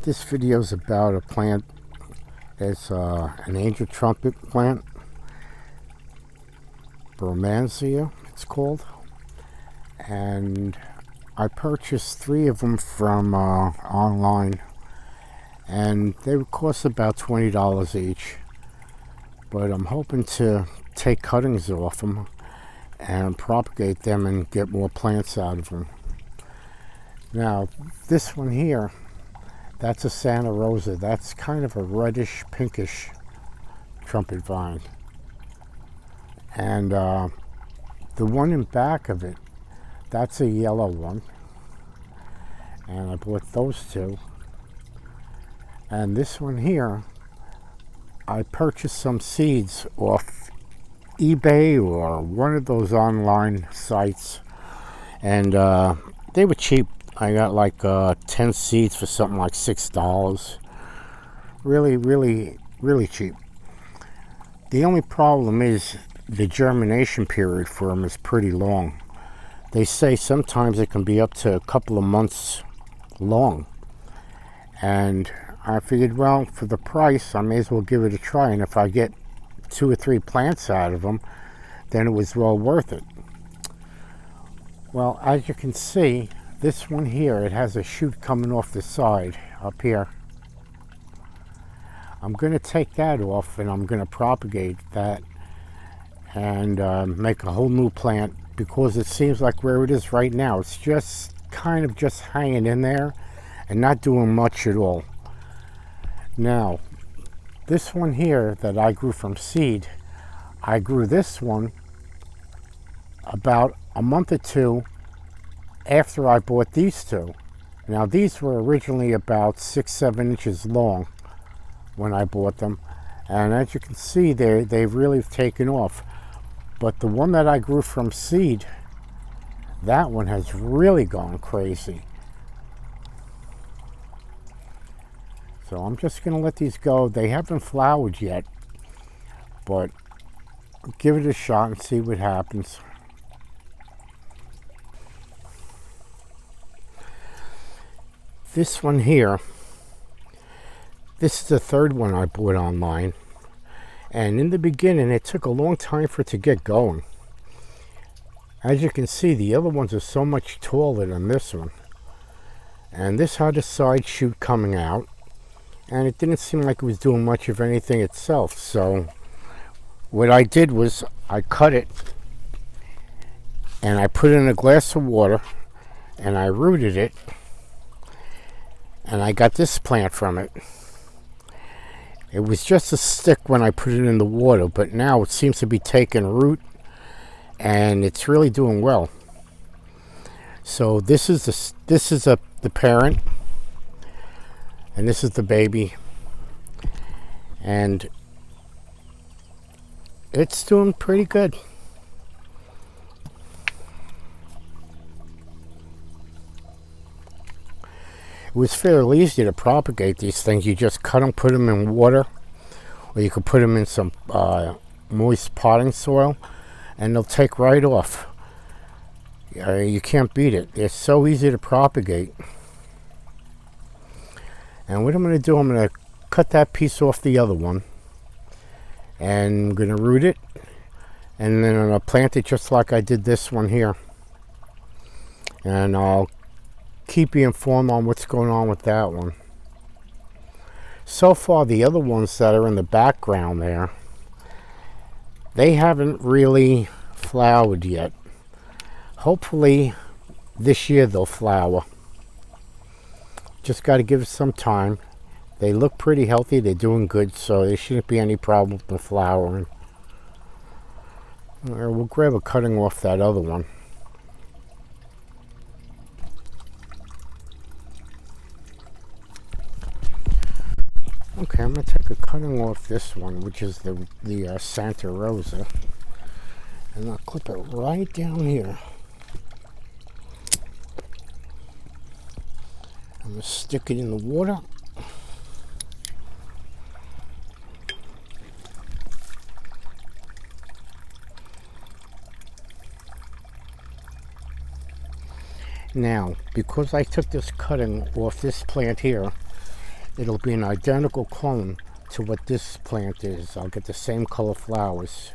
This video is about a plant. It's an angel trumpet plant, Brugmansia it's called, and I purchased 3 of them from online, and they would cost about $20 each, but I'm hoping to take cuttings off them and propagate them and get more plants out of them. Now this one here, that's a Santa Rosa. That's kind of a reddish pinkish trumpet vine, and the one in back of it, that's a yellow one, and I bought those 2. And this one here, I purchased some seeds off eBay or one of those online sites, and they were cheap. I got like 10 seeds for something like $6. Really cheap. The only problem is the germination period for them is pretty long. They say sometimes it can be up to a couple of months long. And I figured, well, for the price, I may as well give it a try. And if I get 2 or 3 plants out of them, then it was well worth it. Well, as you can see, this one here, it has a shoot coming off the side up here. I'm going to take that off and I'm going to propagate that and make a whole new plant, because it seems like where it is right now, it's just kind of just hanging in there and not doing much at all. Now, this one here that I grew from seed, I grew this one about a month or 2 after I bought these 2. Now these were originally about 6-7 inches long when I bought them, and as you can see, they've really taken off. But the one that I grew from seed, that one has really gone crazy. So I'm just going to let these go. They haven't flowered yet, but give it a shot and see what happens. This one here, this is the 3rd one I bought online, and in the beginning it took a long time for it to get going. As you can see, the other ones are so much taller than this one, and this had a side shoot coming out, and it didn't seem like it was doing much of anything itself. So what I did was I cut it and I put it in a glass of water and I rooted it, and I got this plant from it. It was just a stick when I put it in the water, but now it seems to be taking root and it's really doing well. So this is the parent, and this is the baby, and it's doing pretty good. It was fairly easy to propagate these things. You just cut them, put them in water, or you could put them in some moist potting soil, and they'll take right off. You can't beat it. They're so easy to propagate. And what I'm going to do, I'm going to cut that piece off the other one, and I'm going to root it, and then I'm going to plant it just like I did this one here. And I'll keep you informed on what's going on with that one. So far, the other ones that are in the background there, they haven't really flowered yet. Hopefully this year they'll flower. Just got to give it some time. They look pretty healthy. They're doing good, so there shouldn't be any problem with the flowering. We'll grab a cutting off that other one. Okay, I'm going to take a cutting off this one, which is the Santa Rosa, and I'll clip it right down here. I'm going to stick it in the water. Now, because I took this cutting off this plant here, it'll be an identical clone to what this plant is. I'll get the same color flowers.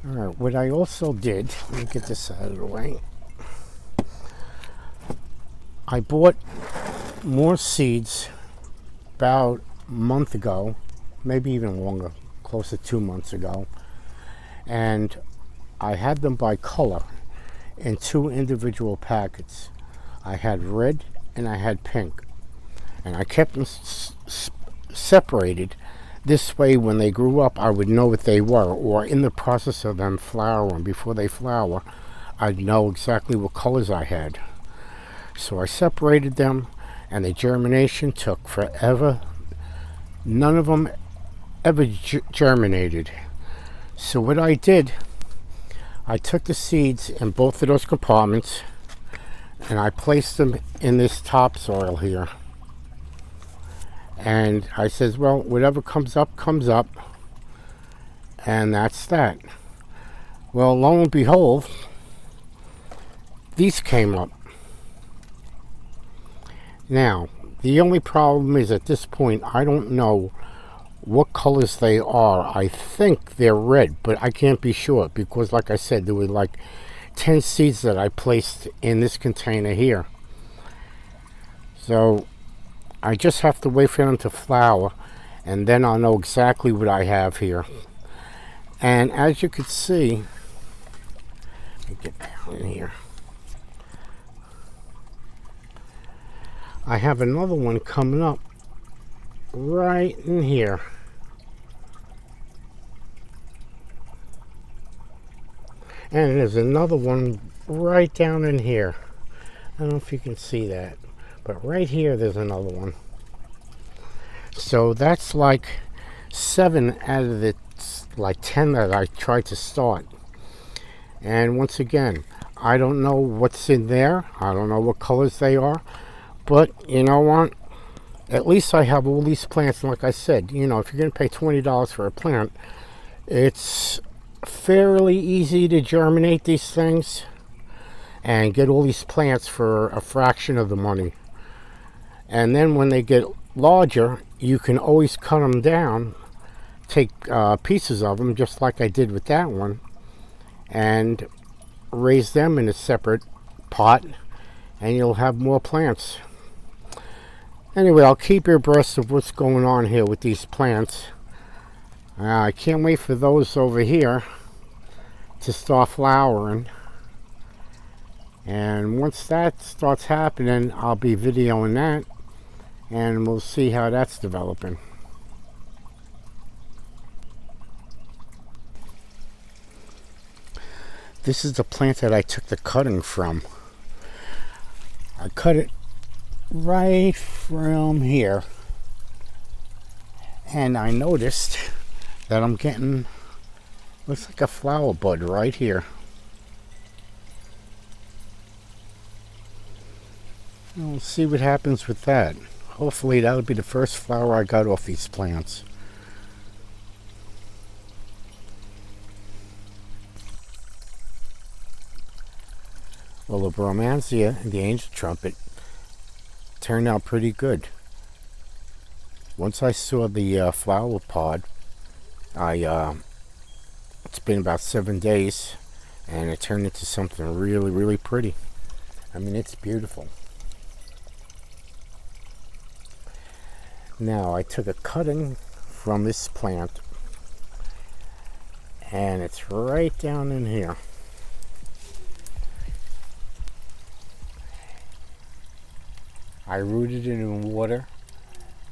Alright, what I also did, let me get this out of the way. I bought more seeds about a month ago, maybe even longer, close to 2 months ago. And I had them by color in 2 individual packets. I had red and I had pink. And I kept them separated. This way, when they grew up, I would know what they were, or in the process of them flowering, before they flower, I'd know exactly what colors I had. So I separated them, and the germination took forever. None of them ever germinated. So what I did, I took the seeds in both of those compartments, and I placed them in this topsoil here. And I says, well, whatever comes up, comes up. And that's that. Well, lo and behold, these came up. Now, the only problem is at this point, I don't know what colors they are. I think they're red, but I can't be sure because, like I said, there were like 10 seeds that I placed in this container here. So I just have to wait for them to flower, and then I'll know exactly what I have here. And as you can see, let me get down in here. I have another one coming up right in here. And there's another one right down in here. I don't know if you can see that, but right here there's another one. So that's like 7 out of the like 10 that I tried to start. And once again, I don't know what's in there. I don't know what colors they are. But you know what? At least I have all these plants. And like I said, you know, if you're going to pay $20 for a plant, it's fairly easy to germinate these things and get all these plants for a fraction of the money. And then when they get larger, you can always cut them down, take pieces of them, just like I did with that one, and raise them in a separate pot, and you'll have more plants. Anyway, I'll keep you abreast of what's going on here with these plants. I can't wait for those over here to start flowering. And once that starts happening, I'll be videoing that, and we'll see how that's developing. This is the plant that I took the cutting from. I cut it right from here, and I noticed that I'm getting, looks like a flower bud right here. And we'll see what happens with that. Hopefully that'll be the first flower I got off these plants. Well, the Brugmansia and the angel trumpet turned out pretty good. Once I saw the flower pod, it's been about 7 days, and it turned into something really, really pretty. I mean, it's beautiful. Now, I took a cutting from this plant, and it's right down in here. I rooted it in water,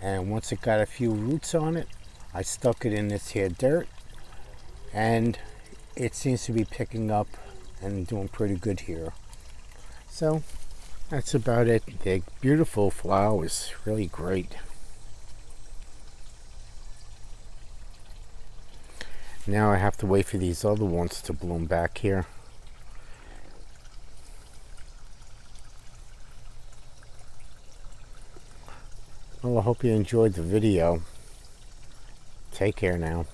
and once it got a few roots on it, I stuck it in this here dirt, and it seems to be picking up and doing pretty good here. So that's about it. They're beautiful flowers, really great. Now I have to wait for these other ones to bloom back here. Well, I hope you enjoyed the video. Take care now.